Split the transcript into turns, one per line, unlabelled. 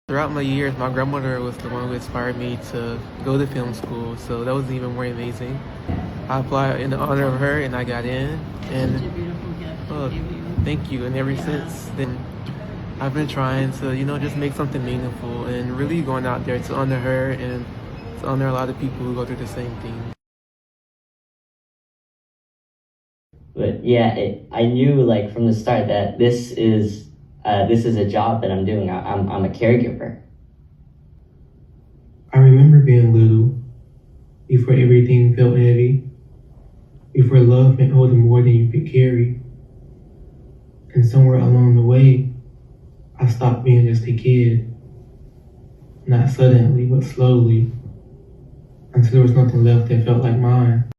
Throughout my years, my grandmother was the one who inspired me to go to film school, so that was even more amazing. I applied in honor of her and I got in,
Such a
and
beautiful gift to
oh,
give you.
thank you. And ever since then, I've been trying to, just make something meaningful and really going out there to honor her and to honor a lot of people who go through the same thing.
But yeah, I knew like from the start that this is a job that I'm doing. I'm a caregiver.
I remember being little, before everything felt heavy, before love meant holding more than you could carry. And somewhere along the way, I stopped being just a kid. Not suddenly, but slowly, until there was nothing left that felt like mine.